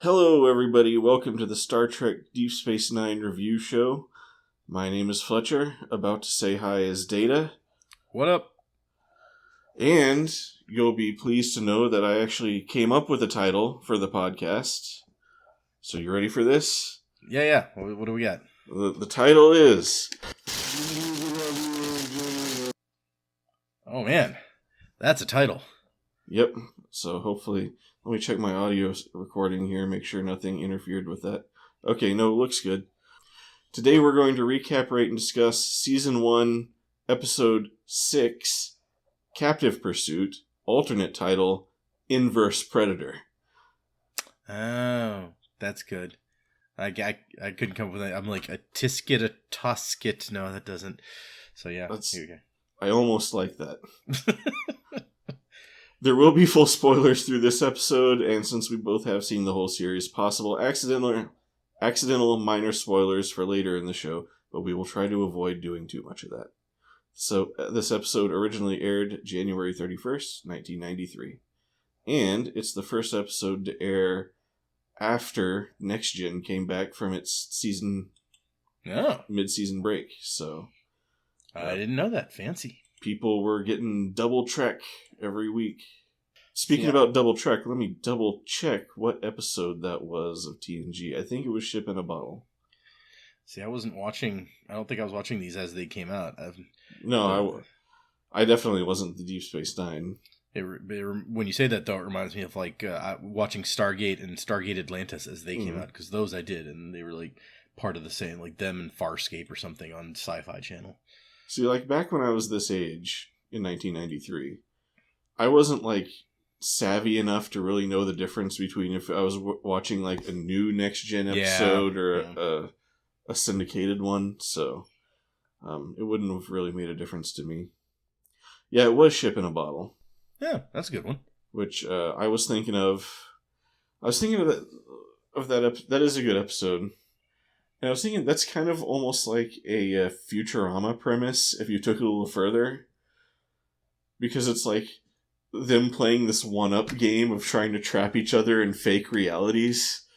Hello, everybody. Welcome to the Star Trek Deep Space Nine review show. My name is Fletcher. About to say hi is Data. What up? And you'll be pleased to know that I actually came up with a title for the podcast. So you ready for this? Yeah. What do we got? The title is... Oh, man. That's a title. Yep. So hopefully... Let me check my audio recording here, make sure nothing interfered with that. Okay, no, it looks good. Today we're going to recap, rate, and discuss Season 1, Episode 6, Captive Pursuit, alternate title, Inverse Predator. Oh, that's good. I couldn't come up with that. I'm like, a tisket, a toskit. No, that doesn't. So yeah, here we go. I almost like that. There will be full spoilers through this episode, and since we both have seen the whole series, possible accidental minor spoilers for later in the show, but we will try to avoid doing too much of that. So, this episode originally aired January 31st, 1993. And it's the first episode to air after Next Gen came back from its mid-season break. So, I didn't know that. Fancy. People were getting double Trek every week. Speaking about double Trek, let me double check what episode that was of TNG. I think it was Ship in a Bottle. See, I wasn't watching. I don't think I was watching these as they came out. I definitely wasn't the Deep Space Nine. When you say that, though, it reminds me of like watching Stargate and Stargate Atlantis as they came out, because those I did, and they were like part of the same, like them and Farscape or something on Sci-Fi Channel. See, like back when I was this age in 1993, I wasn't like savvy enough to really know the difference between if I was watching like a new Next Gen episode or a syndicated one, so it wouldn't have really made a difference to me. Yeah, it was Ship in a Bottle. Yeah, that's a good one. Which I was thinking of. I was thinking of that. That is a good episode. And I was thinking that's kind of almost like a Futurama premise if you took it a little further. Because it's like them playing this one-up game of trying to trap each other in fake realities.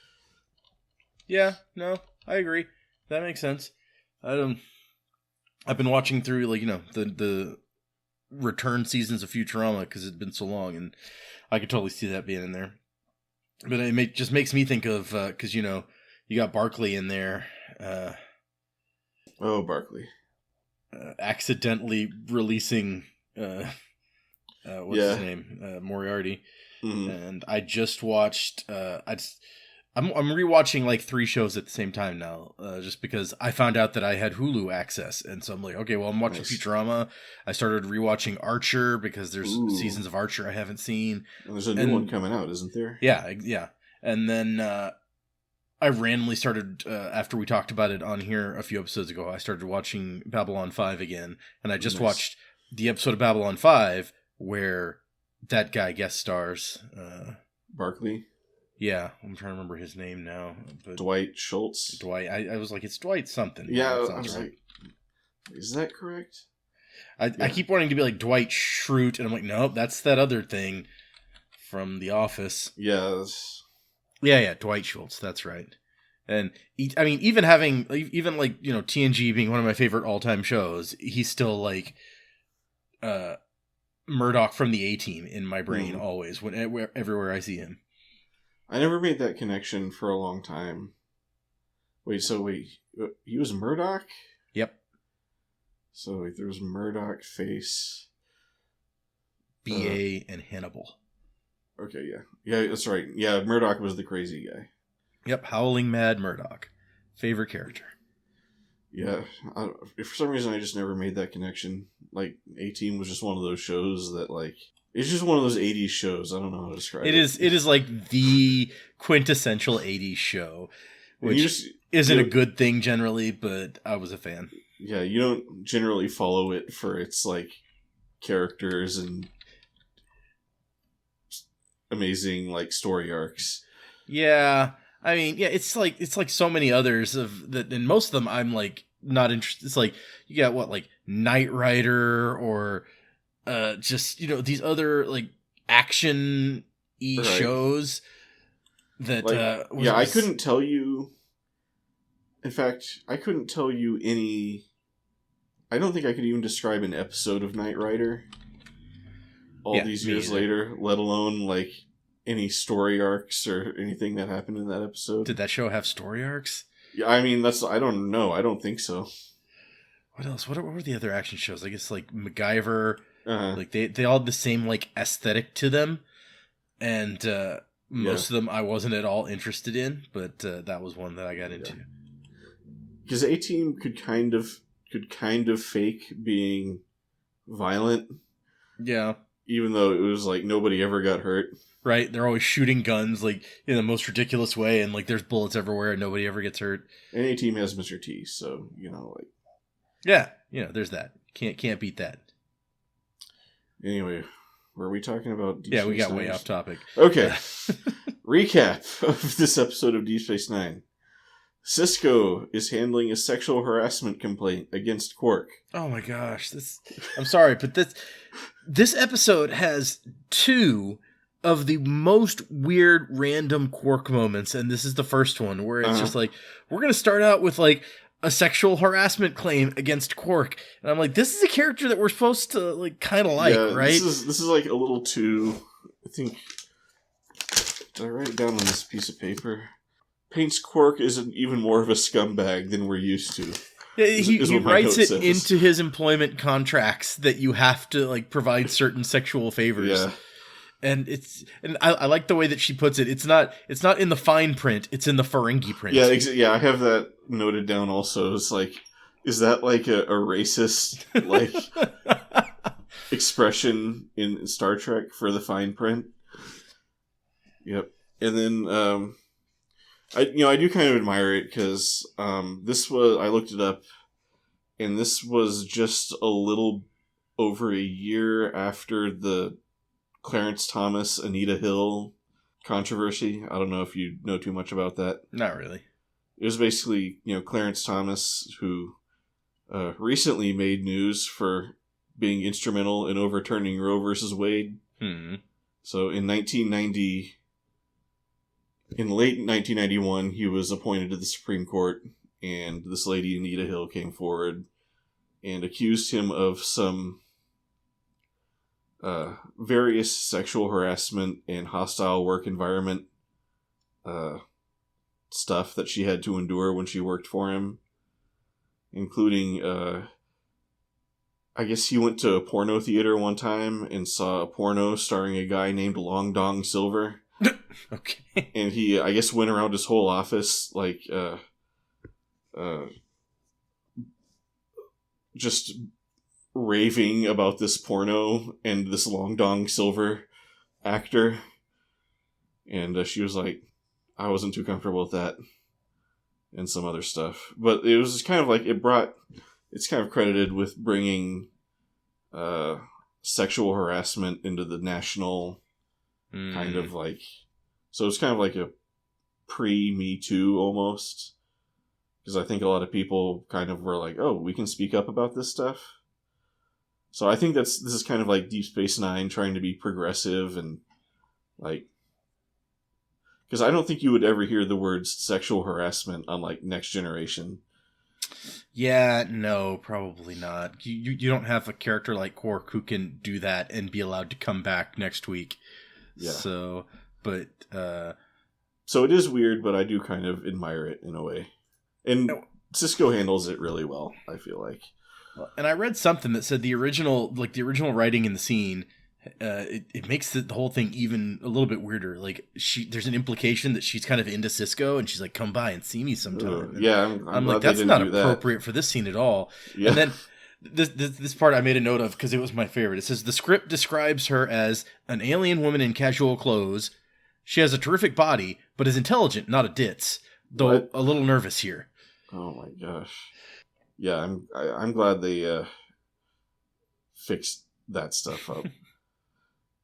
Yeah, no, I agree. That makes sense. I've been watching through, like, the return seasons of Futurama because it's been so long, and I could totally see that being in there. But it just makes me think of, because, you got Barkley in there. Barkley. Accidentally releasing... what's his name? Moriarty. Mm-hmm. And I just watched. I'm rewatching like 3 shows at the same time now, just because I found out that I had Hulu access, and so I'm like, okay, well, I'm watching Futurama. I started rewatching Archer because there's seasons of Archer I haven't seen. And there's a new one coming out, isn't there? Yeah. And then I randomly started after we talked about it on here a few episodes ago. I started watching Babylon 5 again, and I just watched the episode of Babylon 5 where that guy guest stars. Barkley? Yeah, I'm trying to remember his name now. But Dwight Schultz? Dwight. I was like, it's Dwight something. Yeah, I was right. Is that correct? I keep wanting to be like Dwight Schrute, and I'm like, nope, that's that other thing from The Office. Yes. Yeah, Dwight Schultz, that's right. And, I mean, even like, TNG being one of my favorite all-time shows, he's still like... Murdoch from the A-Team in my brain always, everywhere I see him. I never made that connection for a long time. Wait, he was Murdoch? Yep. So there was Murdoch, Face, B.A. and Hannibal. Okay, yeah. Yeah, that's right. Yeah, Murdoch was the crazy guy. Yep, Howling Mad Murdoch. Favorite character. Yeah, for some reason I just never made that connection. Like, A-Team was just one of those shows that, like, it's just one of those 80s shows. I don't know how to describe it. It is like the quintessential 80s show, which isn't a good thing generally, but I was a fan. Yeah, you don't generally follow it for its, like, characters and amazing, like, story arcs. Yeah. I mean, yeah, it's like so many others of that, and most of them I'm like not interested. It's like you got like Knight Rider or just these other like action shows that I couldn't tell you. In fact, I couldn't tell you any. I don't think I could even describe an episode of Knight Rider all these years later, let alone like any story arcs or anything that happened in that episode. Did that show have story arcs? Yeah, I mean, I don't know. I don't think so. What else? What were the other action shows? I guess like MacGyver. Like they all had the same like aesthetic to them, and most of them I wasn't at all interested in, but that was one that I got into. Because A-Team could kind of fake being violent. Yeah. Even though it was like nobody ever got hurt. Right, they're always shooting guns like in the most ridiculous way, and like there's bullets everywhere, and nobody ever gets hurt. And A-Team has Mr. T, so like. Yeah, there's that. Can't beat that. Anyway, were we talking about Deep Space Nine? Yeah, we got way off topic. Okay, recap of this episode of Deep Space Nine. Cisco is handling a sexual harassment complaint against Quark. Oh my gosh, I'm sorry, but this episode has 2 of the most weird random Quark moments, and this is the first one where it's just like, we're going to start out with like a sexual harassment claim against Quark, and I'm like, this is a character that we're supposed to like kind of like, right? This is like a little too, I think, did I write it down on this piece of paper? Paints Quark as even more of a scumbag than we're used to. Yeah, he writes it into his employment contracts that you have to like provide certain sexual favors. Yeah. And I like the way that she puts it. It's not in the fine print. It's in the Ferengi print. Yeah, yeah. I have that noted down. Also, it's like, is that like a racist like expression in Star Trek for the fine print? Yep. And then I do kind of admire it because I looked it up, and this was just a little over a year after the Clarence Thomas, Anita Hill controversy. I don't know if you know too much about that. Not really. It was basically, Clarence Thomas, who recently made news for being instrumental in overturning Roe versus Wade. So in late 1991, he was appointed to the Supreme Court, and this lady, Anita Hill, came forward and accused him of some various sexual harassment and hostile work environment stuff that she had to endure when she worked for him, including I guess he went to a porno theater one time and saw a porno starring a guy named Long Dong Silver. Okay. And he, I guess, went around his whole office like just raving about this porno and this Long Dong Silver actor. And she was like, I wasn't too comfortable with that. And some other stuff. But it was kind of like, it's kind of credited with bringing sexual harassment into the national kind of like, so it's kind of like a pre-Me Too almost. Because I think a lot of people kind of were like, oh, we can speak up about this stuff. So I think this is kind of like Deep Space Nine trying to be progressive and like, because I don't think you would ever hear the words sexual harassment on like Next Generation. Yeah, no, probably not. You don't have a character like Quark who can do that and be allowed to come back next week. Yeah. So, but so it is weird, but I do kind of admire it in a way. And Cisco handles it really well, I feel like. And I read something that said the original writing in the scene, it makes the whole thing even a little bit weirder. Like there's an implication that she's kind of into Cisco, and she's like, "Come by and see me sometime." Yeah, I'm like, that's not appropriate for this scene at all. Yeah. And then this part I made a note of because it was my favorite. It says the script describes her as an alien woman in casual clothes. She has a terrific body, but is intelligent, not a ditz. Though a little nervous here. Oh my gosh. Yeah, I'm glad they fixed that stuff up.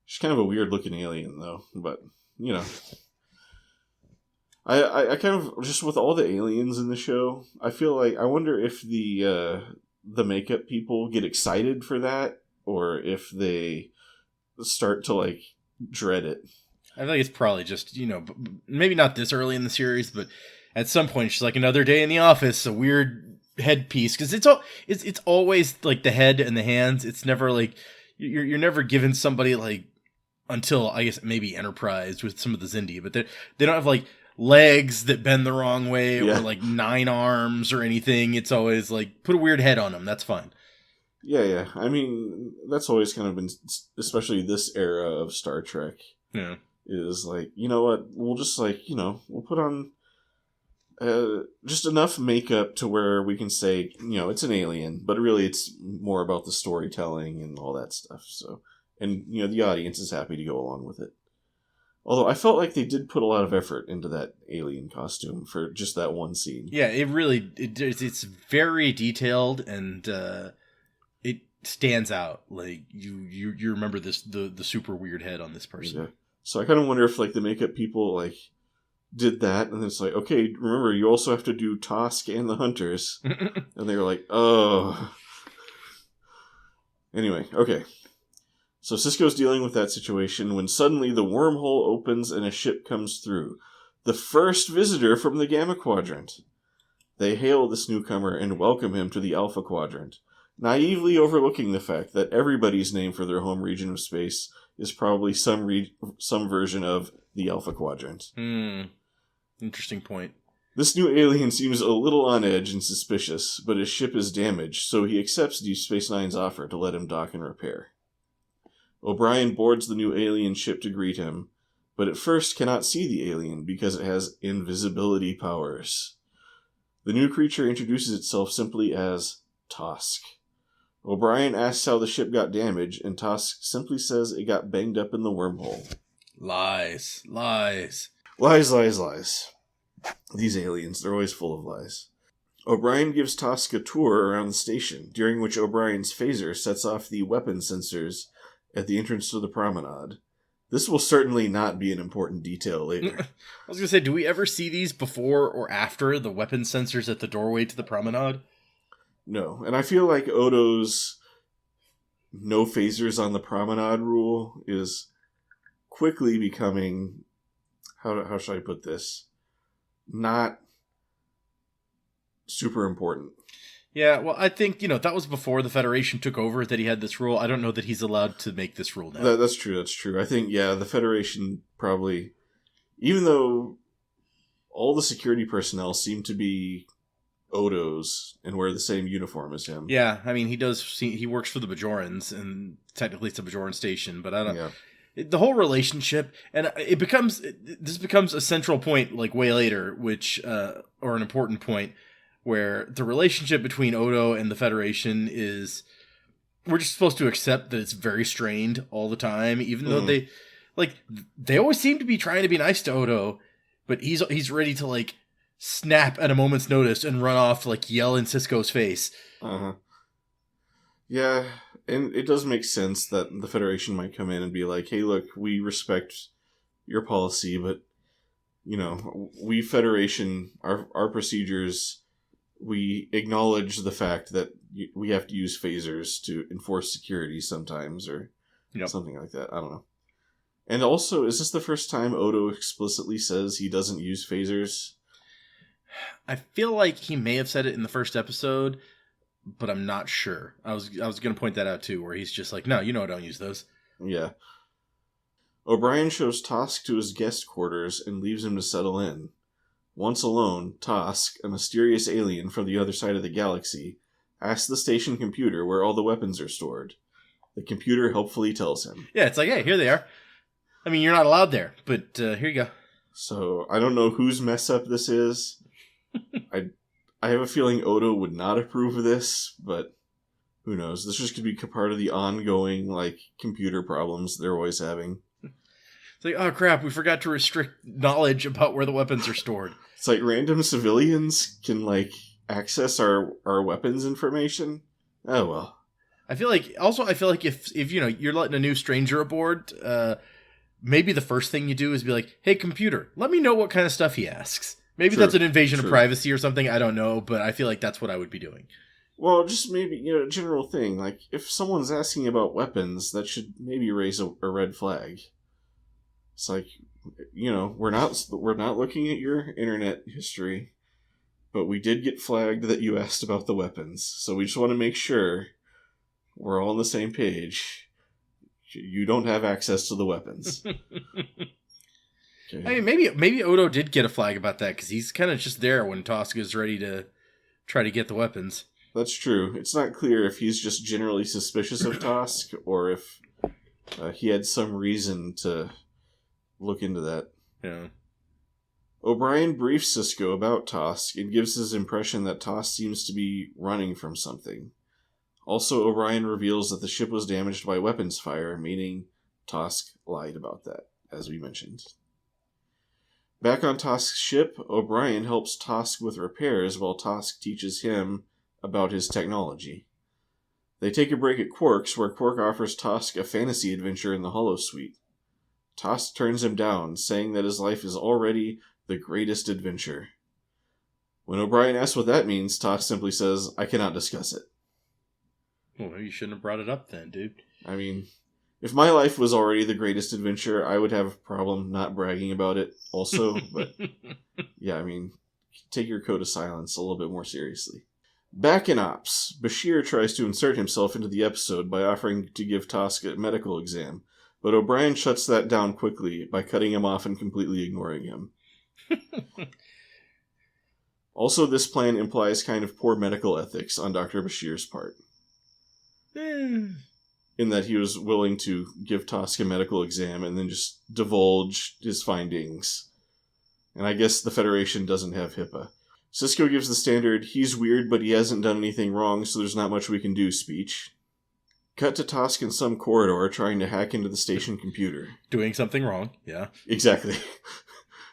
She's kind of a weird looking alien though, but I kind of, just with all the aliens in the show, I feel like I wonder if the makeup people get excited for that, or if they start to like dread it. I feel like it's probably just, maybe not this early in the series, but at some point she's like, another day in the office, a weird headpiece, because it's always like the head and the hands. It's never like you're never given somebody like, until I guess maybe Enterprise with some of the Zindi, but they don't have like legs that bend the wrong way or like 9 arms or anything. It's always like, put a weird head on them. That's fine. Yeah. I mean, that's always kind of been, especially this era of Star Trek. Yeah. Is like, you know what? We'll just like, we'll put on just enough makeup to where we can say, it's an alien, but really it's more about the storytelling and all that stuff. So, and the audience is happy to go along with it. Although I felt like they did put a lot of effort into that alien costume for just that one scene. Yeah, it's very detailed, and it stands out. Like you remember the super weird head on this person. Yeah. So I kind of wonder if like the makeup people like did that, and it's like, okay, remember you also have to do Tosk and the Hunters, and they were like, oh. Anyway, okay. So Sisko's dealing with that situation when suddenly the wormhole opens and a ship comes through. The first visitor from the Gamma Quadrant. They hail this newcomer and welcome him to the Alpha Quadrant, naively overlooking the fact that everybody's name for their home region of space is probably some version of the Alpha Quadrant. Interesting point. This new alien seems a little on edge and suspicious, but his ship is damaged, so he accepts Deep Space Nine's offer to let him dock and repair. O'Brien boards the new alien ship to greet him, but at first cannot see the alien because it has invisibility powers. The new creature introduces itself simply as Tosk. O'Brien asks how the ship got damaged, and Tosk simply says it got banged up in the wormhole. Lies. Lies. These aliens, they're always full of lies. O'Brien gives Tosk a tour around the station, during which O'Brien's phaser sets off the weapon sensors at the entrance to the promenade. This will certainly not be an important detail later. I was going to say, do we ever see these before or after the weapon sensors at the doorway to the promenade? No, and I feel like Odo's no phasers on the promenade rule is quickly becoming, how should I put this, not super important. Yeah, well, I think, that was before the Federation took over that he had this rule. I don't know that he's allowed to make this rule now. That's true. I think, the Federation probably, even though all the security personnel seem to be Odo's and wear the same uniform as him. Yeah, I mean, he works for the Bajorans, and technically it's a Bajoran station, but I don't know. The whole relationship, and this becomes a central point, like, way later, which, or an important point, where the relationship between Odo and the Federation is, we're just supposed to accept that it's very strained all the time, even though they always seem to be trying to be nice to Odo, but he's ready to, like, snap at a moment's notice and run off, like, yell in Sisko's face. Uh-huh. Yeah, and it does make sense that the Federation might come in and be like, hey, look, we respect your policy, but, we Federation, our procedures, we acknowledge the fact that we have to use phasers to enforce security sometimes, or something like that. I don't know. And also, is this the first time Odo explicitly says he doesn't use phasers? I feel like he may have said it in the first episode, but I'm not sure. I was going to point that out too, where he's just like, no, I don't use those. Yeah. O'Brien shows Tosk to his guest quarters and leaves him to settle in. Once alone, Tosk, a mysterious alien from the other side of the galaxy, asks the station computer where all the weapons are stored. The computer helpfully tells him. Yeah, it's like, hey, here they are. I mean, you're not allowed there, but here you go. So, I don't know whose mess up this is. I have a feeling Odo would not approve of this, but who knows? This just could be part of the ongoing, like, computer problems they're always having. It's like, oh crap, we forgot to restrict knowledge about where the weapons are stored. It's like random civilians can, like, access our weapons information. Oh, well. I feel like if you're letting a new stranger aboard, maybe the first thing you do is be like, hey, computer, let me know what kind of stuff he asks. Maybe that's an invasion of privacy or something. I don't know, but I feel like that's what I would be doing. Well, just maybe, a general thing. Like, if someone's asking about weapons, that should maybe raise a red flag. It's like, we're not looking at your internet history, but we did get flagged that you asked about the weapons. So we just want to make sure we're all on the same page. You don't have access to the weapons. Okay. I mean, maybe Odo did get a flag about that, because he's kind of just there when Tosca is ready to try to get the weapons. That's true. It's not clear if he's just generally suspicious of Tosk, or if he had some reason to look into that. Yeah. O'Brien briefs Sisko about Tosk and gives his impression that Tosk seems to be running from something. Also, O'Brien reveals that the ship was damaged by weapons fire, meaning Tosk lied about that, as we mentioned. Back on Tosk's ship, O'Brien helps Tosk with repairs while Tosk teaches him about his technology. They take a break at Quark's, where Quark offers Tosk a fantasy adventure in the holosuite. Tosk turns him down, saying that his life is already the greatest adventure. When O'Brien asks what that means, Tosk simply says, "I cannot discuss it." Well, you shouldn't have brought it up then, dude. I mean, if my life was already the greatest adventure, I would have a problem not bragging about it also, but yeah, I mean, take your code of silence a little bit more seriously. Back in Ops, Bashir tries to insert himself into the episode by offering to give Tosk a medical exam, but O'Brien shuts that down quickly by cutting him off and completely ignoring him. Also, this plan implies kind of poor medical ethics on Dr. Bashir's part. In that he was willing to give Tosk a medical exam and then just divulge his findings. And I guess the Federation doesn't have HIPAA. Sisko gives the standard, "He's weird, but he hasn't done anything wrong, so there's not much we can do" speech. Cut to Tosk in some corridor trying to hack into the station computer. Doing something wrong, yeah. Exactly.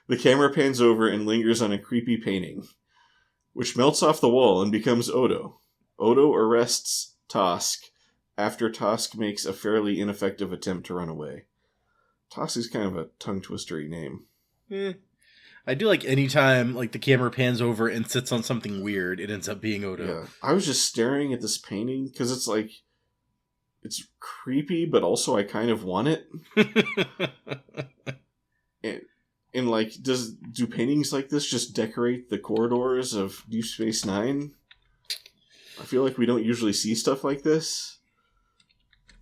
The camera pans over and lingers on a creepy painting, which melts off the wall and becomes Odo. Odo arrests Tosk after Tosk makes a fairly ineffective attempt to run away. Tosk is kind of a tongue-twistery name. I do like anytime the camera pans over and sits on something weird, it ends up being Odo. Yeah, I was just staring at this painting because it's creepy, but also I kind of want it. and do paintings like this just decorate the corridors of Deep Space Nine? I feel like we don't usually see stuff like this.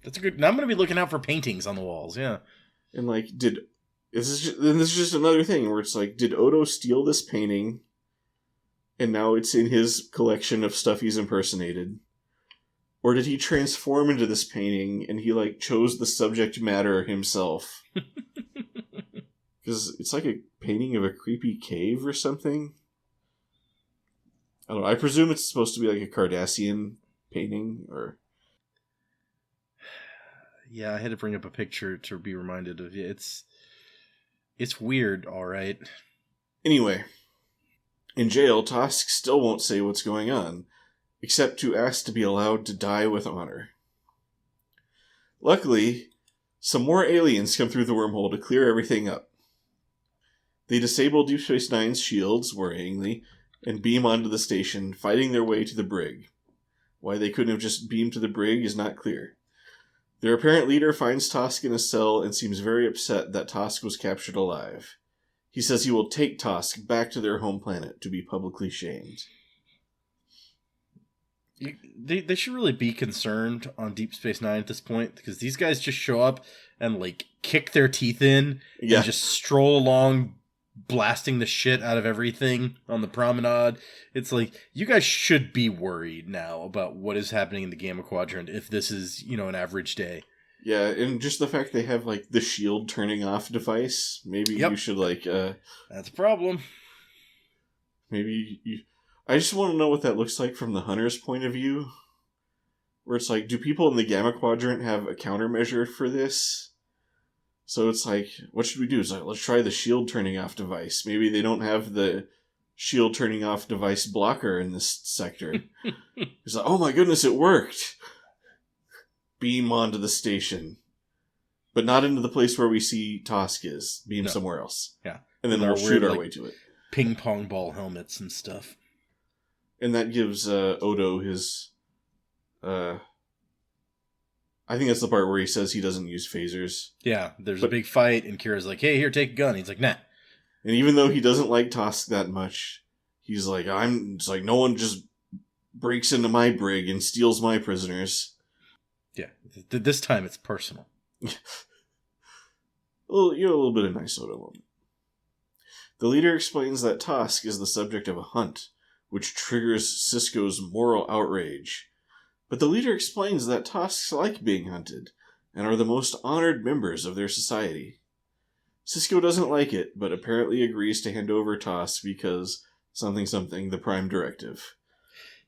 That's a good. Now I'm going to be looking out for paintings on the walls. Yeah, and this is just another thing where it's did Odo steal this painting, and now it's in his collection of stuff he's impersonated, or did he transform into this painting and he chose the subject matter himself? Because it's like a painting of a creepy cave or something. I don't know. I presume it's supposed to be like a Cardassian painting, or. Yeah, I had to bring up a picture to be reminded of it. It's weird, all right. Anyway, in jail, Tosk still won't say what's going on, except to ask to be allowed to die with honor. Luckily, some more aliens come through the wormhole to clear everything up. They disable Deep Space Nine's shields, worryingly, and beam onto the station, fighting their way to the brig. Why they couldn't have just beamed to the brig is not clear. Their apparent leader finds Tosk in a cell and seems very upset that Tosk was captured alive. He says he will take Tosk back to their home planet to be publicly shamed. They should really be concerned on Deep Space Nine at this point, because these guys just show up and kick their teeth in and just stroll along, blasting the shit out of everything on the promenade. It's you guys should be worried now about what is happening in the Gamma Quadrant if this is, an average day. Yeah, and just the fact they have, the shield turning off device, maybe you should, That's a problem. Maybe you... I just want to know what that looks like from the hunter's point of view. Where it's do people in the Gamma Quadrant have a countermeasure for this? So it's what should we do? It's let's try the shield turning off device. Maybe they don't have the shield turning off device blocker in this sector. It's oh my goodness, it worked! Beam onto the station. But not into the place where we see Tosk is. Beam somewhere else. Yeah. And then we'll shoot our way to it. Ping pong ball helmets and stuff. And that gives Odo his I think that's the part where he says he doesn't use phasers. Yeah, there's a big fight, and Kira's like, hey, here, take a gun. He's like, nah. And even though he doesn't like Tosk that much, he's like, it's like, no one just breaks into my brig and steals my prisoners. Yeah, this time it's personal. Well, you know, a little bit of nice soda moment. The leader explains that Tosk is the subject of a hunt, which triggers Sisko's moral outrage. But the leader explains that Tosks like being hunted, and are the most honored members of their society. Sisko doesn't like it, but apparently agrees to hand over Tosk because something, the Prime Directive.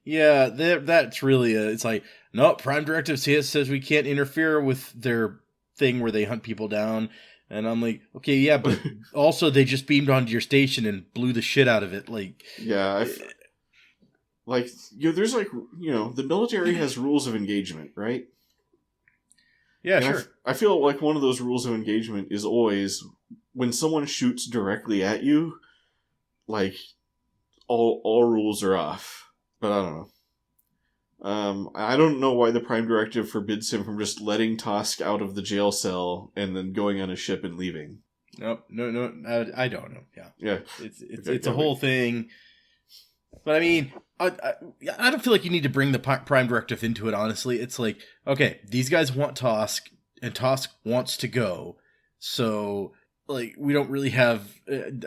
Yeah, that's really it's like, no, Prime Directive says we can't interfere with their thing where they hunt people down. And I'm like, okay, yeah, but also they just beamed onto your station and blew the shit out of it. Like, yeah, there's like, the military has rules of engagement, right? Yeah, and sure. I feel like one of those rules of engagement is always when someone shoots directly at you, like all rules are off. But I don't know. I don't know why the Prime Directive forbids him from just letting Tosk out of the jail cell and then going on a ship and leaving. Nope, no, I don't know. Yeah, it's a whole thing. But I mean, I don't feel like you need to bring the Prime Directive into it, honestly. It's like, okay, these guys want Tosk, and Tosk wants to go. So, like, we don't really have...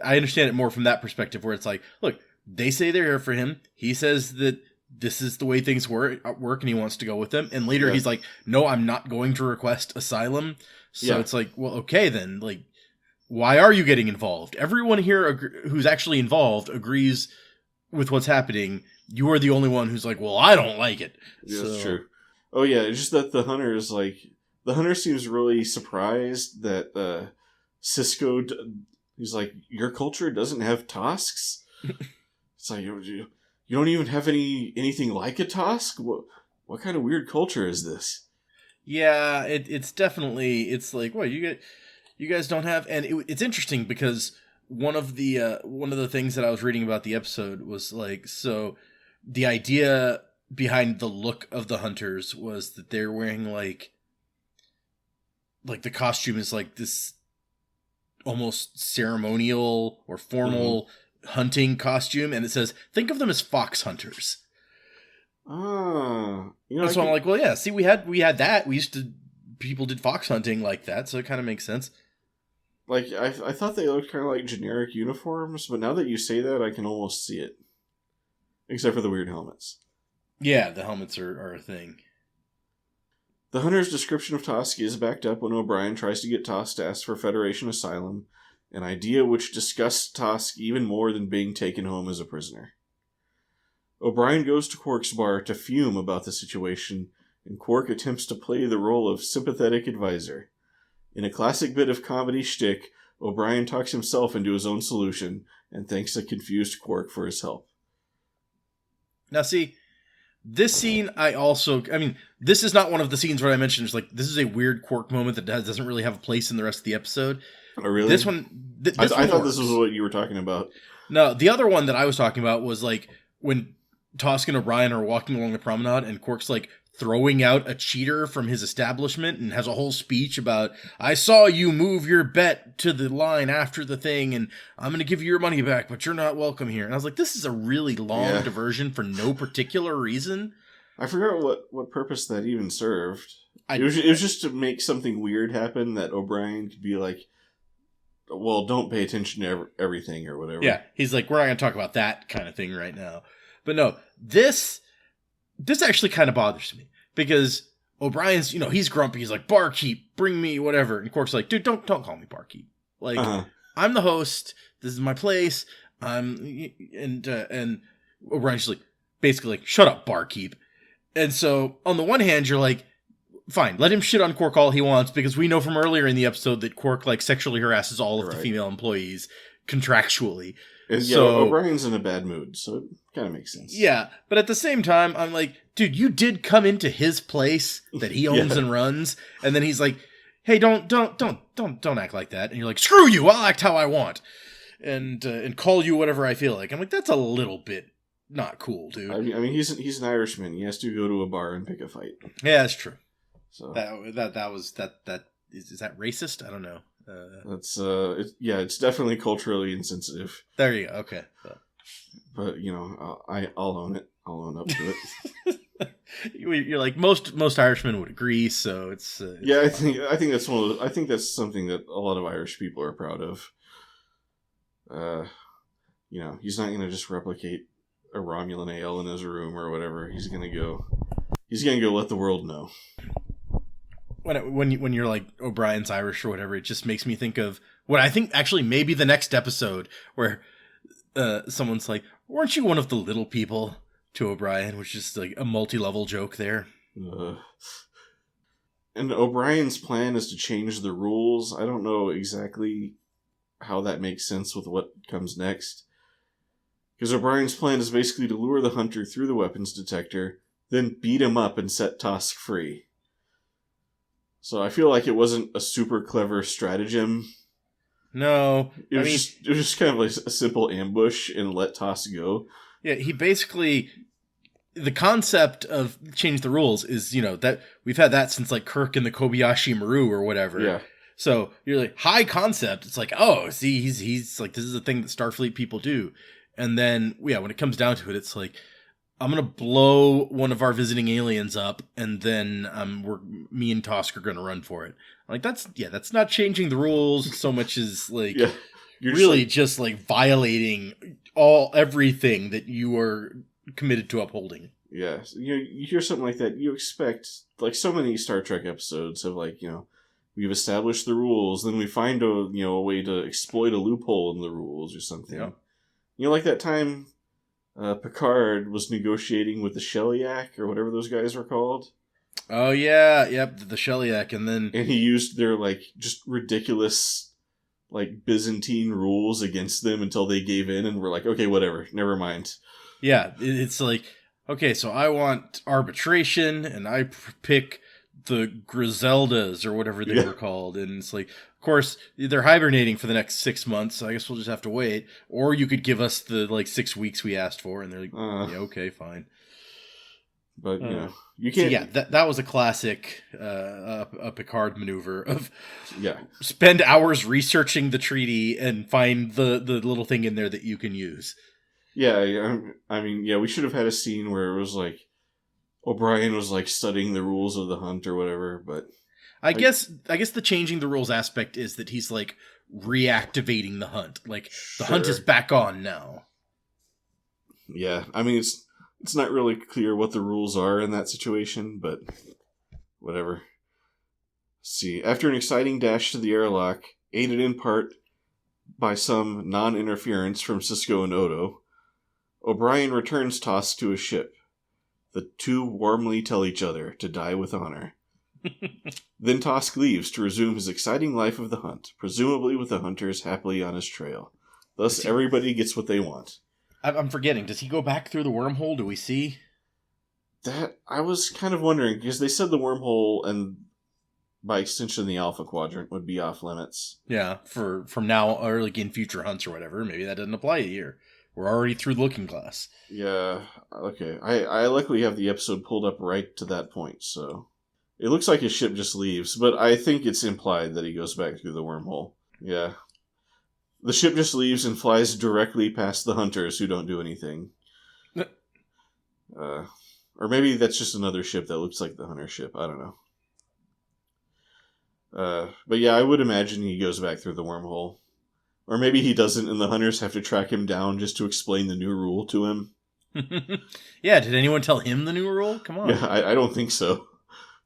I understand it more from that perspective, where it's like, look, they say they're here for him. He says that this is the way things work and he wants to go with them. And later he's like, no, I'm not going to request asylum. So it's like, well, okay, then, like, why are you getting involved? Everyone here who's actually involved agrees with what's happening. You are the only one who's like, well, I don't like it. Yeah, that's true. Oh yeah, it's just that the hunter seems really surprised that Sisko, he's like, your culture doesn't have Tosks? It's like, you don't even have anything like a Tosk? What kind of weird culture is this? Yeah, it's definitely, it's like, well, you guys don't have, and it's interesting because one of the things that I was reading about the episode was like, so the idea behind the look of the hunters was that they're wearing like the costume is like this almost ceremonial or formal hunting costume, and it says, think of them as fox hunters. Ah, so I'm like, well, yeah, see, we had that. People did fox hunting like that, so it kind of makes sense. Like, I thought they looked kind of like generic uniforms, but now that you say that, I can almost see it. Except for the weird helmets. Yeah, the helmets are a thing. The hunter's description of Tosk is backed up when O'Brien tries to get Tosk to ask for Federation asylum, an idea which disgusts Tosk even more than being taken home as a prisoner. O'Brien goes to Quark's bar to fume about the situation, and Quark attempts to play the role of sympathetic advisor. In a classic bit of comedy shtick, O'Brien talks himself into his own solution and thanks a confused Quark for his help. Now see, this scene this is not one of the scenes where I mentioned, it's like, this is a weird Quark moment that doesn't really have a place in the rest of the episode. Oh, really? This one... I thought this was what you were talking about. No, the other one that I was talking about was like when Tosk and O'Brien are walking along the promenade and Quark's like throwing out a cheater from his establishment and has a whole speech about, I saw you move your bet to the line after the thing and I'm going to give you your money back, but you're not welcome here. And I was like, this is a really long diversion for no particular reason. I forgot what purpose that even served. It was just to make something weird happen that O'Brien could be like, well, don't pay attention to everything or whatever. Yeah, he's like, we're not going to talk about that kind of thing right now. But no, this actually kind of bothers me because O'Brien's, he's grumpy. He's like, barkeep, bring me whatever. And Quark's like, dude, don't call me barkeep. Like, I'm the host. This is my place. And O'Brien's like, basically like, shut up, barkeep. And so on the one hand, you're like, fine, let him shit on Quark all he wants because we know from earlier in the episode that Quark like sexually harasses all of the female employees contractually. And, so O'Brien's in a bad mood, so it kind of makes sense. Yeah, but at the same time, I'm like, dude, you did come into his place that he owns and runs, and then he's like, hey, don't act like that. And you're like, screw you, I'll act how I want, and call you whatever I feel like. I'm like, that's a little bit not cool, dude. I mean, he's an Irishman. He has to go to a bar and pick a fight. Yeah, that's true. So that is that racist? I don't know. That's it's definitely culturally insensitive. There you go. Okay. So. But I'll own it. I'll own up to it. You're like most Irishmen would agree. So it's yeah. I think that's I think that's something that a lot of Irish people are proud of. He's not gonna just replicate a Romulan ale in his room or whatever. He's gonna go let the world know. When you're like O'Brien's Irish or whatever, it just makes me think of what I think actually maybe the next episode where someone's like, "Weren't you one of the little people?" to O'Brien, which is like a multi-level joke there. And O'Brien's plan is to change the rules. I don't know exactly how that makes sense with what comes next. Because O'Brien's plan is basically to lure the hunter through the weapons detector, then beat him up and set Tosk free. So I feel like it wasn't a super clever stratagem. No. It was just kind of like a simple ambush and let Tosk go. Yeah, he basically... The concept of change the rules is, that we've had that since like Kirk and the Kobayashi Maru or whatever. Yeah. So you're like, high concept. It's like, oh, see, he's like, this is a thing that Starfleet people do. And then, when it comes down to it, it's like, I'm going to blow one of our visiting aliens up, and then me and Tosk are going to run for it. Like, that's not changing the rules so much as, like, you're really just violating everything that you are committed to upholding. Yeah. You hear something like that, you expect, like, so many Star Trek episodes of, like, we've established the rules, then we find a way to exploit a loophole in the rules or something. Yeah. Like that time Picard was negotiating with the Shellyak or whatever those guys were called. Oh yeah, yep, the Shellyak, and he used their just ridiculous Byzantine rules against them until they gave in and were like, okay, whatever, never mind. Yeah, it's like, okay, so I want arbitration, and I pick the Griseldas or whatever they were called, and it's like, of course, they're hibernating for the next 6 months, so I guess we'll just have to wait. Or you could give us the 6 weeks we asked for, and they're like, yeah, okay, fine. But you can't. So that was a classic a Picard maneuver of spend hours researching the treaty and find the little thing in there that you can use. Yeah, I mean, we should have had a scene where it was like O'Brien was studying the rules of the hunt or whatever, but I guess the changing the rules aspect is that he's reactivating the hunt. The hunt is back on now. Yeah, I mean it's not really clear what the rules are in that situation, but whatever. Let's see, after an exciting dash to the airlock, aided in part by some non-interference from Sisko and Odo, O'Brien returns Tosk to his ship. The two warmly tell each other to die with honor. Then Tosk leaves to resume his exciting life of the hunt, presumably with the hunters happily on his trail. Thus, everybody gets what they want. I'm forgetting. Does he go back through the wormhole? Do we see? That, I was kind of wondering, because they said the wormhole and, by extension, the Alpha Quadrant would be off limits. Yeah, from now, or in future hunts or whatever. Maybe that doesn't apply here. We're already through the Looking Glass. Yeah, okay. I luckily have the episode pulled up right to that point, so... It looks like his ship just leaves, but I think it's implied that he goes back through the wormhole. Yeah. The ship just leaves and flies directly past the hunters who don't do anything. Or maybe that's just another ship that looks like the hunter ship. I don't know. But yeah, I would imagine he goes back through the wormhole. Or maybe he doesn't, and the hunters have to track him down just to explain the new rule to him. Yeah, did anyone tell him the new rule? Come on. Yeah, I don't think so.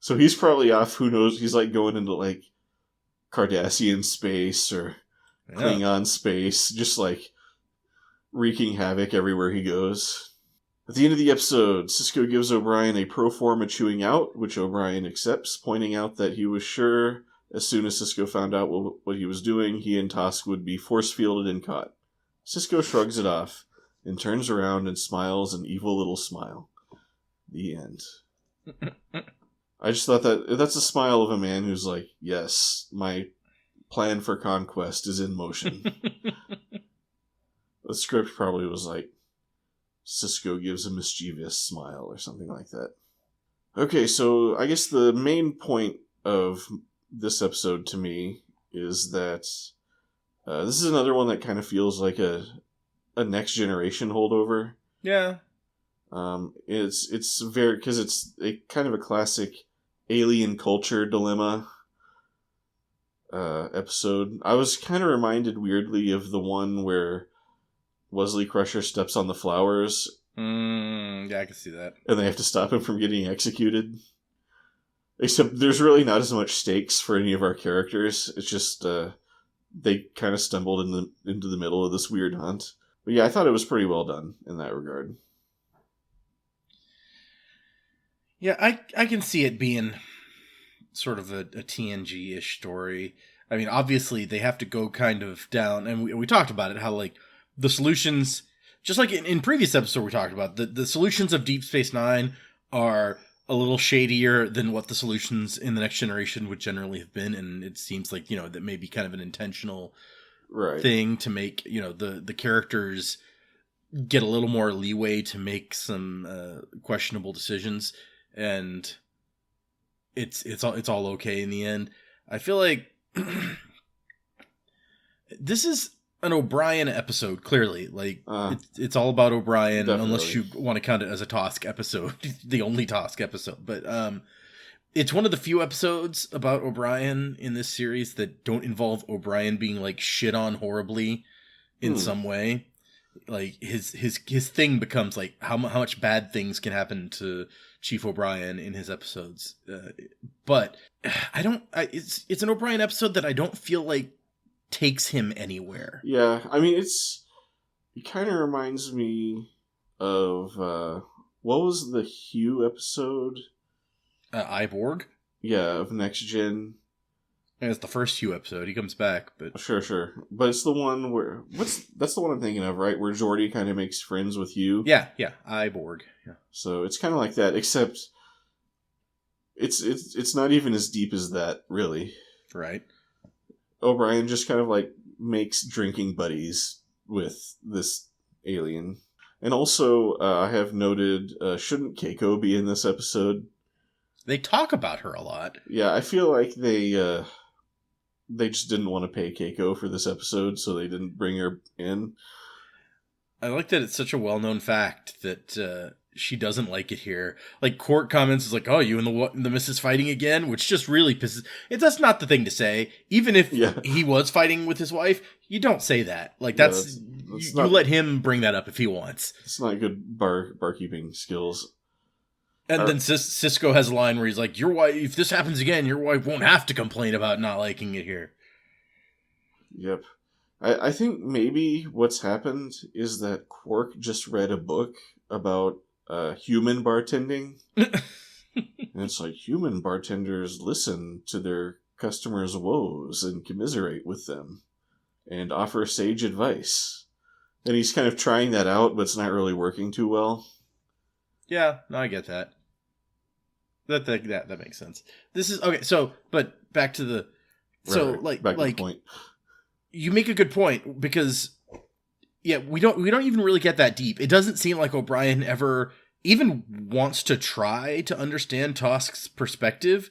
So he's probably off, who knows, he's going into Cardassian space or Klingon space, just wreaking havoc everywhere he goes. At the end of the episode, Sisko gives O'Brien a pro forma chewing out, which O'Brien accepts, pointing out that he was sure as soon as Sisko found out what he was doing, he and Tosk would be force-fielded and caught. Sisko shrugs it off and turns around and smiles an evil little smile. The end. I just thought that's a smile of a man who's yes, my plan for conquest is in motion. The script probably was Sisko gives a mischievous smile or something like that. Okay, so I guess the main point of this episode to me is that this is another one that kind of feels like a next generation holdover. Yeah. It's very, because it's a kind of a classic alien culture dilemma episode. I was kind of reminded weirdly of the one where Wesley Crusher steps on the flowers. Yeah, I can see that. And they have to stop him from getting executed. Except there's really not as much stakes for any of our characters. It's just they kind of stumbled into the middle of this weird hunt. But yeah, I thought it was pretty well done in that regard. Yeah, I can see it being sort of a TNG-ish story. I mean, obviously, they have to go kind of down, and we talked about it, how, like, the solutions, just like in previous episode we talked about, the solutions of Deep Space Nine are a little shadier than what the solutions in the Next Generation would generally have been, and it seems like, that may be kind of an intentional thing to make, the characters get a little more leeway to make some questionable decisions, and it's all okay in the end. I feel like this is an O'Brien episode, clearly. Like, it's all about O'Brien, definitely. Unless you want to count it as a Tosk episode, the only Tosk episode. But it's one of the few episodes about O'Brien in this series that don't involve O'Brien being, like, shit on horribly in some way. Like, his thing becomes, like, how much bad things can happen to Chief O'Brien in his episodes. But it's an O'Brien episode that I don't feel like takes him anywhere. Yeah, I mean, it kind of reminds me of what was the Hugh episode? Iborg? Yeah, of Next Gen. And it's the first Hugh episode. He comes back, but sure. But it's the one where that's the one I'm thinking of, right? Where Geordi kind of makes friends with Hugh. Yeah, Iborg. Yeah. So it's kind of like that, except it's not even as deep as that, really. Right. O'Brien just kind of like makes drinking buddies with this alien. And also, I have noted, shouldn't Keiko be in this episode? They talk about her a lot. Yeah, I feel like they just didn't want to pay Keiko for this episode, so they didn't bring her in. I like that it's such a well-known fact that she doesn't like it here. Like, Court comments is like, "Oh, you and the missus fighting again?" Which just really pisses... That's not the thing to say. Even if he was fighting with his wife, you don't say that. Like, that's you let him bring that up if he wants. It's not good barkeeping skills. And then Cisco has a line where he's like, "Your wife, if this happens again, your wife won't have to complain about not liking it here." Yep. I think maybe what's happened is that Quark just read a book about human bartending. And it's like, human bartenders listen to their customers' woes and commiserate with them and offer sage advice. And he's kind of trying that out, but it's not really working too well. Yeah, no, I get that. That makes sense. This is okay. So, but back to the back to the point. You make a good point, because we don't even really get that deep. It doesn't seem like O'Brien ever even wants to try to understand Tosk's perspective.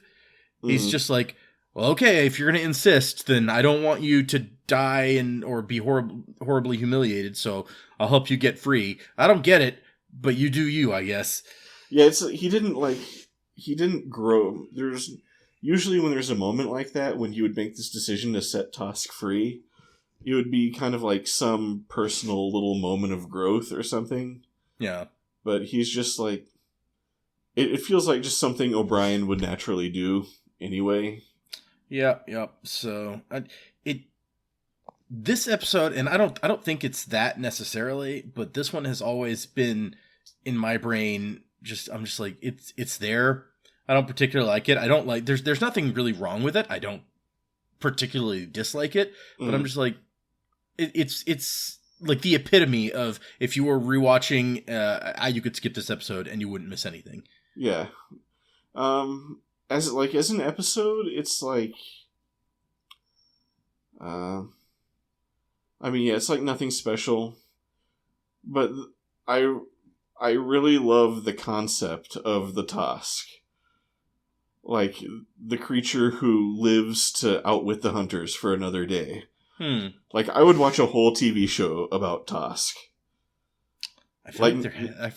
He's just like, well, okay, if you're going to insist, then I don't want you to die or be horribly humiliated, so I'll help you get free. I don't get it, but you do you, I guess. Yeah, he didn't grow. There's usually, when there's a moment like that, when he would make this decision to set Tosk free, it would be kind of like some personal little moment of growth or something. Yeah. But he's just like... It feels like just something O'Brien would naturally do anyway. Yeah, yep. So, this episode, and I don't think it's that necessarily, but this one has always been in my brain. I'm just like, it's there. I don't particularly like it. I don't like. There's nothing really wrong with it. I don't particularly dislike it, but I'm just like, it's like the epitome of, if you were rewatching, you could skip this episode and you wouldn't miss anything. Yeah. As an episode, it's like, it's like nothing special, but I really love the concept of the Tosk. like the creature who lives to outwit the hunters for another day. Like, I would watch a whole TV show about Tosk. I feel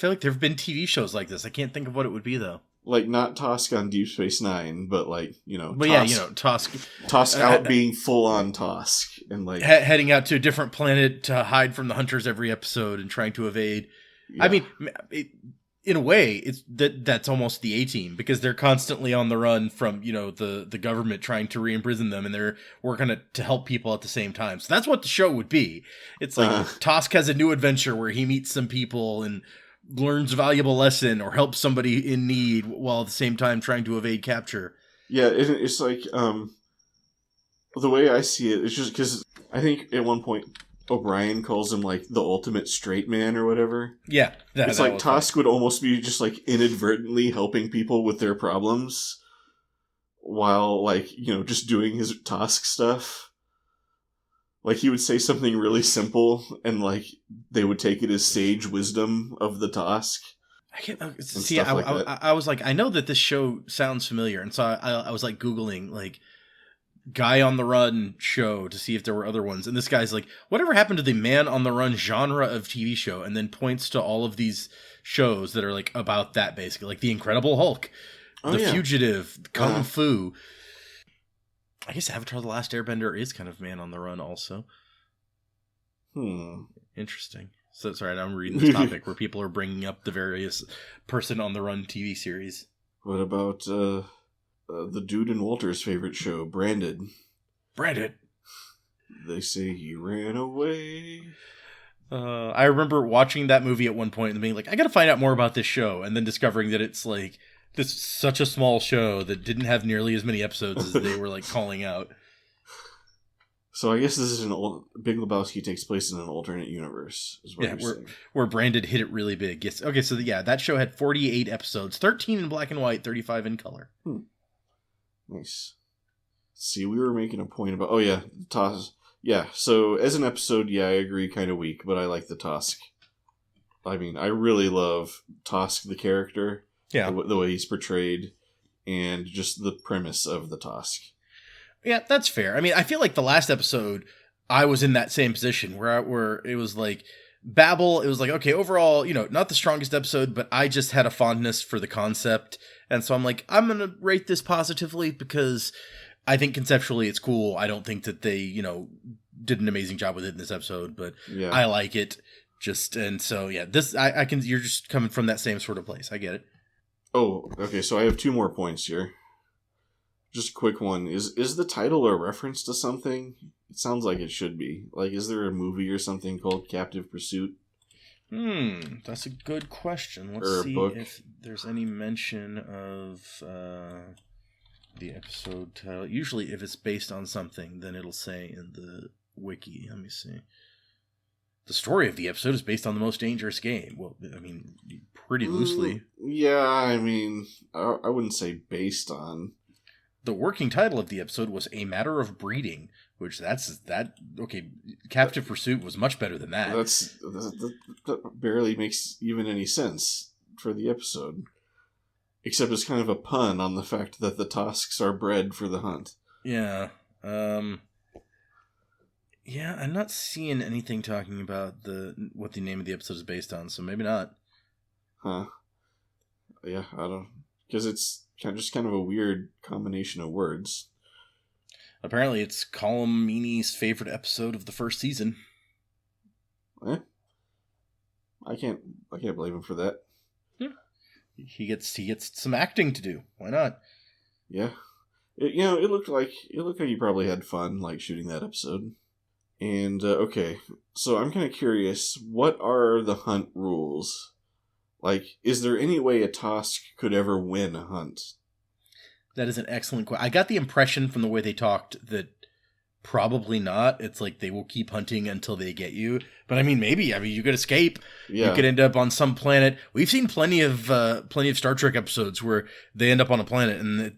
like there have been TV shows like this. I can't think of what it would be, though. Like, not Tosk on Deep Space Nine, but like, But Tosk. Tosk out being full-on Tosk. And like heading out to a different planet to hide from the hunters every episode and trying to evade. Yeah. I mean, in a way, that's almost the A-Team, because they're constantly on the run from, the government trying to re-imprison them, and they're working to help people at the same time. So that's what the show would be. It's like Tosk has a new adventure where he meets some people and learns a valuable lesson or helps somebody in need while at the same time trying to evade capture. Yeah, it's like, the way I see it, it's just because I think at one point O'Brien calls him like the ultimate straight man or whatever. Yeah. It's like Tosk would almost be just like inadvertently helping people with their problems while like, just doing his Tosk stuff. Like, he would say something really simple, and, like, they would take it as sage wisdom of the Tosk. I was like, I know that this show sounds familiar, and so I was, like, Googling, like, guy on the run show to see if there were other ones, and this guy's like, whatever happened to the man on the run genre of TV show, and then points to all of these shows that are, like, about that, basically, like The Incredible Hulk, Fugitive, Kung Fu. I guess Avatar The Last Airbender is kind of man on the run also. Interesting. So, sorry, I'm reading this topic where people are bringing up the various person on the run TV series. What about the dude in Walter's favorite show, Branded? Branded! They say he ran away. I remember watching that movie at one point and being like, I gotta find out more about this show, and then discovering that it's like this such a small show that didn't have nearly as many episodes as they were like calling out. So I guess this is Big Lebowski takes place in an alternate universe. Is what you're saying. Where Branded hit it really big. Yes. Okay, so that show had 48 episodes, 13 in black and white, 35 in color. Nice. See, we were making a point about... Oh yeah, Tosk. Yeah, so as an episode, I agree, kind of weak, but I like the Tosk. I mean, I really love Tosk the character. Yeah, the way he's portrayed, and just the premise of the Tosk. Yeah, that's fair. I mean, I feel like the last episode, I was in that same position where it was like Babel. It was like, okay, overall, not the strongest episode, but I just had a fondness for the concept, and so I'm like, I'm gonna rate this positively because I think conceptually it's cool. I don't think that they, did an amazing job with it in this episode, but I like it. And so this I can. You're just coming from that same sort of place. I get it. Oh, okay, so I have 2 more points here. Just a quick one. Is the title a reference to something? It sounds like it should be. Like, is there a movie or something called Captive Pursuit? That's a good question. Let's see if there's any mention of the episode title. Usually if it's based on something, then it'll say in the wiki. Let me see. The story of the episode is based on The Most Dangerous Game. Well, I mean, pretty loosely. Yeah, I mean, I wouldn't say based on. The working title of the episode was A Matter of Breeding, which okay, Captive Pursuit was much better than that. That barely makes even any sense for the episode. Except it's kind of a pun on the fact that the Tosks are bred for the hunt. Yeah. Yeah, I'm not seeing anything talking about what the name of the episode is based on, so maybe not. Huh. Yeah, I don't... Because it's just kind of a weird combination of words. Apparently it's Colm Meaney's favorite episode of the first season. I can't blame him for that. Yeah. He gets some acting to do. Why not? Yeah. It looked like he probably had fun, like, shooting that episode. And, okay, so I'm kind of curious, what are the hunt rules? Like, is there any way a Tosk could ever win a hunt? That is an excellent question. I got the impression from the way they talked that probably not. It's like they will keep hunting until they get you. But I mean, maybe. I mean, you could escape. Yeah. You could end up on some planet. We've seen plenty of Star Trek episodes where they end up on a planet and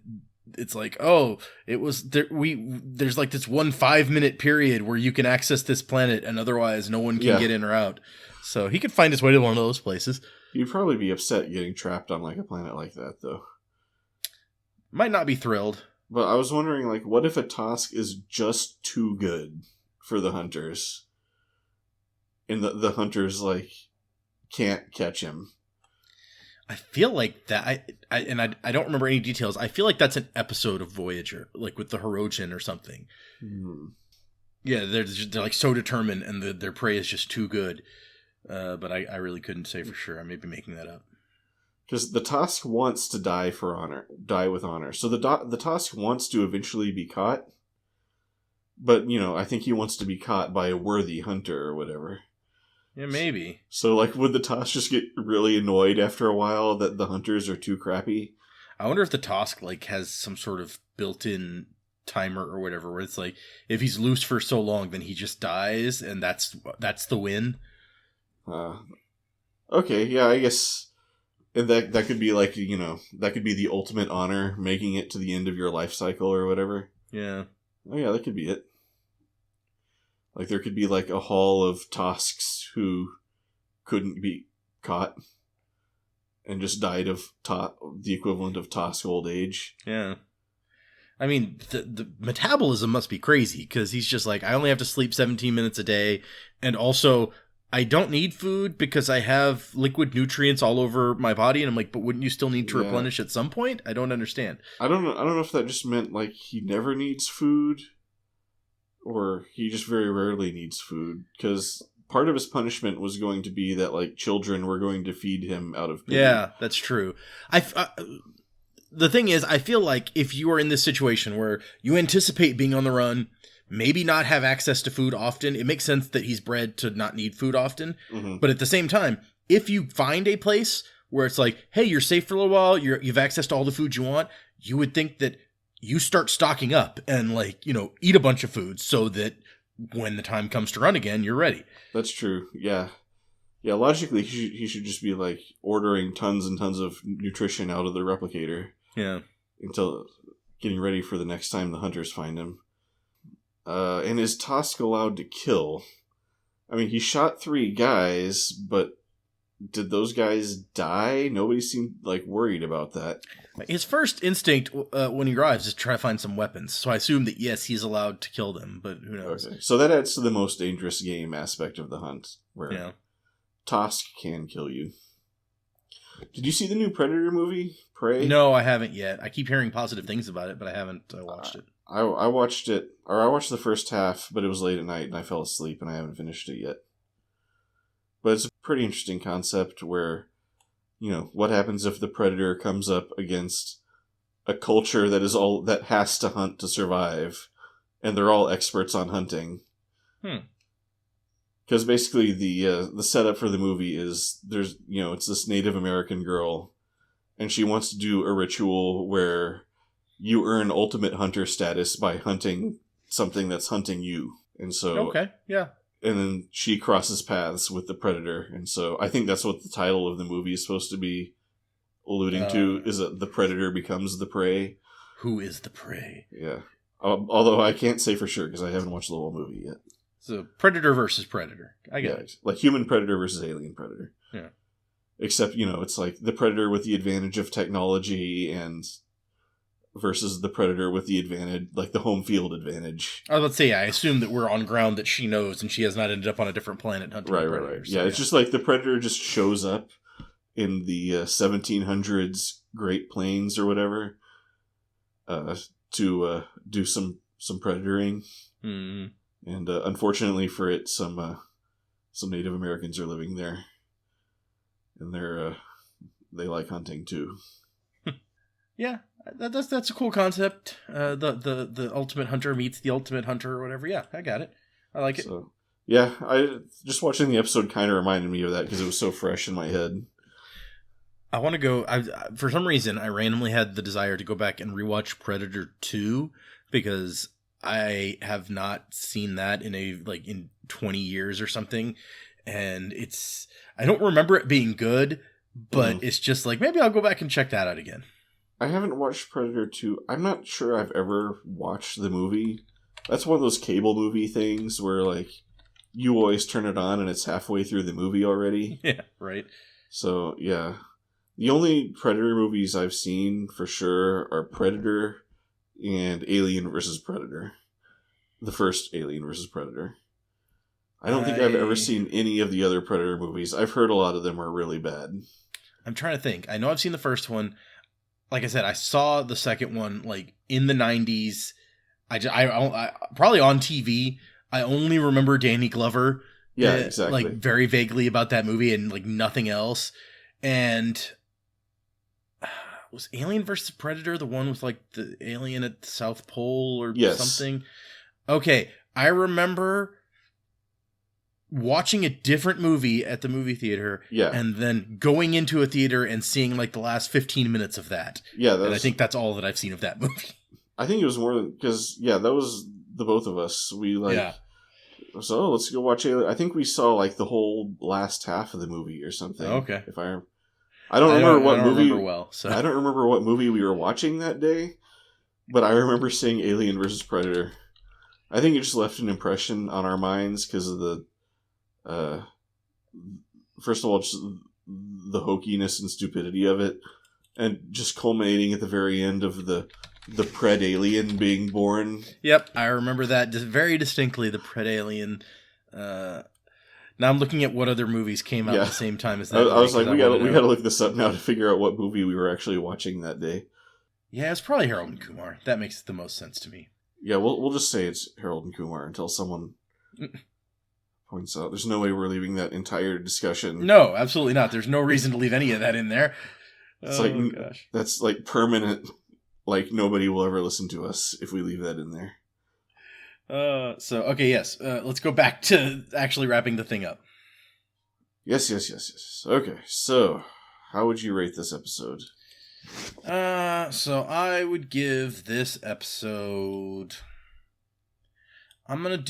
it's like, oh, it was there. There's like this 1 5-minute period where you can access this planet, and otherwise no one can get in or out. So he could find his way to one of those places. You'd probably be upset getting trapped on like a planet like that, though. Might not be thrilled. But I was wondering, like, what if a Tosk is just too good for the hunters? And the hunters, like, can't catch him. I feel like that, I don't remember any details. I feel like that's an episode of Voyager, like with the Hirochin or something. Yeah, they're like so determined, and their prey is just too good. But I really couldn't say for sure. I may be making that up. Because the Tosk wants to die with honor. So the Tosk wants to eventually be caught. But, you know, I think he wants to be caught by a worthy hunter or whatever. Yeah, maybe. So, like, would the Tosk just get really annoyed after a while that the hunters are too crappy? I wonder if the Tosk, like, has some sort of built-in timer or whatever, where it's like, if he's loose for so long, then he just dies, and that's the win. Okay, yeah, I guess... And that could be, like, you know, that could be the ultimate honor, making it to the end of your life cycle or whatever. Yeah. Oh, yeah, that could be it. Like, there could be, like, a hall of Tosks who couldn't be caught and just died of the equivalent of Tosk old age. Yeah. I mean, the metabolism must be crazy, because he's just like, I only have to sleep 17 minutes a day, and also, I don't need food because I have liquid nutrients all over my body, and I'm like, but wouldn't you still need to replenish at some point? I don't understand. I don't know if that just meant, like, he never needs food, or he just very rarely needs food, because part of his punishment was going to be that, like, children were going to feed him out of pity. Yeah, that's true. The thing is, I feel like if you are in this situation where you anticipate being on the run, maybe not have access to food often, it makes sense that he's bred to not need food often. Mm-hmm. But at the same time, if you find a place where it's like, hey, you're safe for a little while, you've access to all the food you want, you would think that you start stocking up and, like, you know, eat a bunch of food so that when the time comes to run again, you're ready. That's true. Yeah. Yeah, logically, he should just be, like, ordering tons and tons of nutrition out of the replicator. Yeah. Until getting ready for the next time the hunters find him. And is Tosk allowed to kill? I mean, he shot 3 guys, but did those guys die? Nobody seemed, like, worried about that. His first instinct when he arrives is to try to find some weapons. So I assume that, yes, he's allowed to kill them, but who knows? Okay. So that adds to the most dangerous game aspect of the hunt, where Tosk can kill you. Did you see the new Predator movie, Prey? No, I haven't yet. I keep hearing positive things about it, but I haven't watched it. I watched it, or I watched the first half, but it was late at night and I fell asleep and I haven't finished it yet. But it's a pretty interesting concept where, you know, what happens if the Predator comes up against a culture that has to hunt to survive, and they're all experts on hunting. Because basically the setup for the movie is it's this Native American girl, and she wants to do a ritual where you earn ultimate hunter status by hunting something that's hunting you. And so okay, yeah. And then she crosses paths with the Predator, and so I think that's what the title of the movie is supposed to be alluding to, is that the Predator becomes the prey. Who is the prey? Yeah. Although I can't say for sure because I haven't watched the whole movie yet. So Predator versus Predator. I get it. Like human Predator versus alien Predator. Yeah. Except, it's like the Predator with the advantage of technology and versus the Predator with the advantage, like the home field advantage. I was about to say, I assume that we're on ground that she knows and she has not ended up on a different planet hunting Predators. Right. So, it's just like the Predator just shows up in the 1700s Great Plains or whatever to do some predatoring. Mm-hmm. And unfortunately for it, some Native Americans are living there. And they like hunting too. Yeah, that's a cool concept. The ultimate hunter meets the ultimate hunter or whatever. Yeah, I got it. I like it. So, yeah, I just watching the episode kind of reminded me of that because it was so fresh in my head. I want to go. For some reason, I randomly had the desire to go back and rewatch Predator 2 because I have not seen that in 20 years or something, and I don't remember it being good, but it's just like maybe I'll go back and check that out again. I haven't watched Predator 2. I'm not sure I've ever watched the movie. That's one of those cable movie things where, like, you always turn it on and it's halfway through the movie already. Yeah, right. So, yeah. The only Predator movies I've seen for sure are Predator and Alien vs. Predator. The first Alien vs. Predator. I don't think I've ever seen any of the other Predator movies. I've heard a lot of them are really bad. I'm trying to think. I know I've seen the first one. Like I said, I saw the second one like in the 90s. I probably on TV. I only remember Danny Glover. Yeah, exactly. Like very vaguely about that movie and like nothing else. And was Alien vs. Predator the one with like the alien at the South Pole or something? Okay, I remember watching a different movie at the movie theater and then going into a theater and seeing like the last 15 minutes of that. Yeah, and I think that's all that I've seen of that movie. I think it was more than, because, that was the both of us. We so let's go watch Alien. I think we saw like the whole last half of the movie or something. Okay. If I don't remember what movie. I don't remember what movie we were watching that day, but I remember seeing Alien vs. Predator. I think it just left an impression on our minds because of the, first of all, just the hokiness and stupidity of it, and just culminating at the very end of the Pred Alien being born. Yep, I remember that very distinctly. The Pred Alien. Now I'm looking at what other movies came out at the same time as that. I was like, we gotta look this up now to figure out what movie we were actually watching that day. Yeah, it's probably Harold and Kumar. That makes the most sense to me. Yeah, we'll just say it's Harold and Kumar until someone points out. There's no way we're leaving that entire discussion. No, absolutely not. There's no reason to leave any of that in there. It's gosh. That's like permanent. Like nobody will ever listen to us if we leave that in there. Yes. Let's go back to actually wrapping the thing up. Yes. Okay, so how would you rate this episode? So I would give this episode. I'm gonna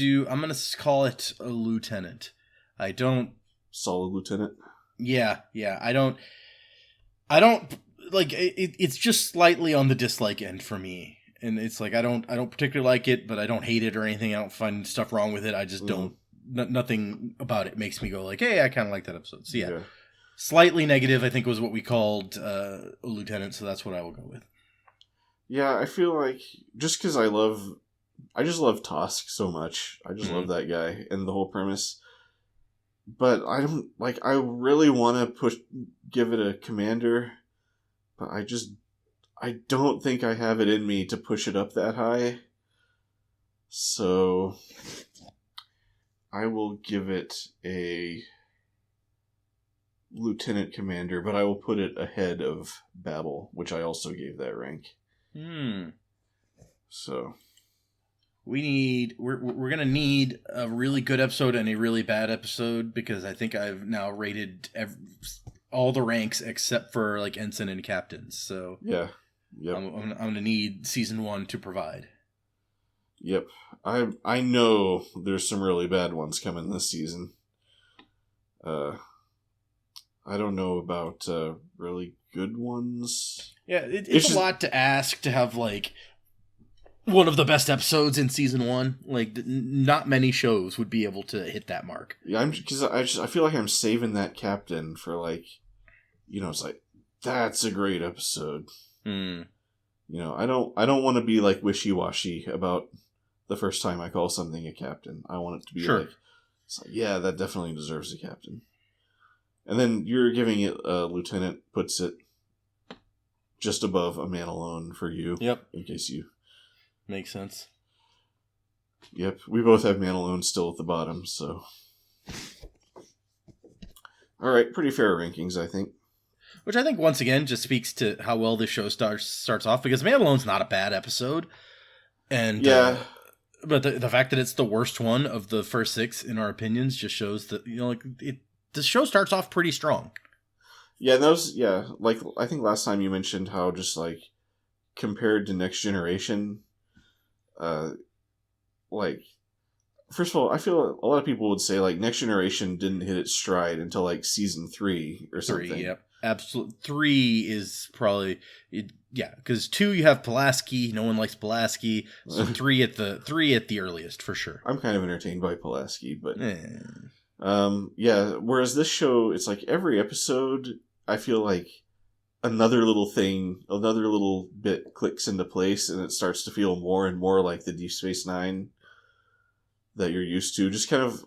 call it a lieutenant. Solid lieutenant. Yeah. I don't like it. It's just slightly on the dislike end for me. And it's like I don't particularly like it, but I don't hate it or anything. I don't find stuff wrong with it. I just don't. Nothing about it makes me go like, "Hey, I kind of like that episode." So yeah, slightly negative. I think was what we called a lieutenant. So that's what I will go with. Yeah, I feel like just because I just love Tosk so much. I just love that guy and the whole premise. But I don't like. I really want to give it a commander, but I don't think I have it in me to push it up that high. So I will give it a lieutenant commander, but I will put it ahead of Babel, which I also gave that rank. So we're gonna need a really good episode and a really bad episode, because I think I've now rated all the ranks except for like ensign and captains. So yeah. Yep. I'm gonna need season 1 to provide. Yep, I know there's some really bad ones coming this season. I don't know about really good ones. Yeah, it's a lot to ask to have like one of the best episodes in season 1. Like not many shows would be able to hit that mark. Yeah, I feel like I'm saving that captain for like, it's like that's a great episode. I don't want to be like wishy-washy about the first time I call something a captain. I want it to be like, yeah, that definitely deserves a captain. And then you're giving it a lieutenant puts it just above a man alone for you. Yep. In case you... Makes sense. Yep. We both have man alone still at the bottom, so... Alright, pretty fair rankings, I think. Which I think, once again, just speaks to how well this show starts off, because Man Alone's not a bad episode. And yeah. But the fact that it's the worst one of the first 6, in our opinions, just shows that, the show starts off pretty strong. Yeah, like, I think last time you mentioned how just, like, compared to Next Generation, like, first of all, I feel a lot of people would say, like, Next Generation didn't hit its stride until, like, season 3 or something. 3, yep. Absolutely. 3 is probably... because 2 you have Pulaski. No one likes Pulaski. So 3 at the earliest, for sure. I'm kind of entertained by Pulaski, but... whereas this show, it's like every episode, I feel like another little bit clicks into place, and it starts to feel more and more like the Deep Space Nine that you're used to. Just kind of,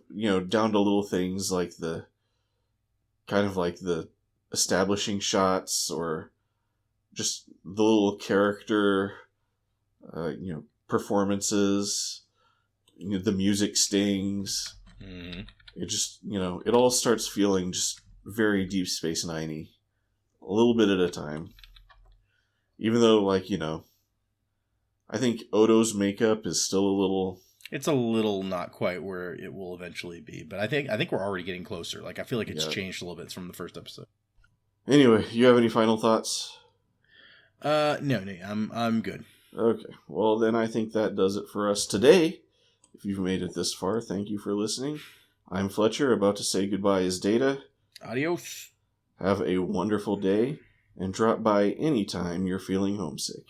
down to little things like the establishing shots, or just the little character, performances, the music stings. Mm-hmm. It just, it all starts feeling just very Deep Space Nine-y. A little bit at a time. Even though, I think Odo's makeup is still a little... It's a little not quite where it will eventually be, but I think we're already getting closer. I feel like it's changed a little bit from the first episode. Anyway, you have any final thoughts? No, I'm good. Okay, well then I think that does it for us today. If you've made it this far, thank you for listening. I'm Fletcher, about to say goodbye is Data. Adios. Have a wonderful day, and drop by anytime you're feeling homesick.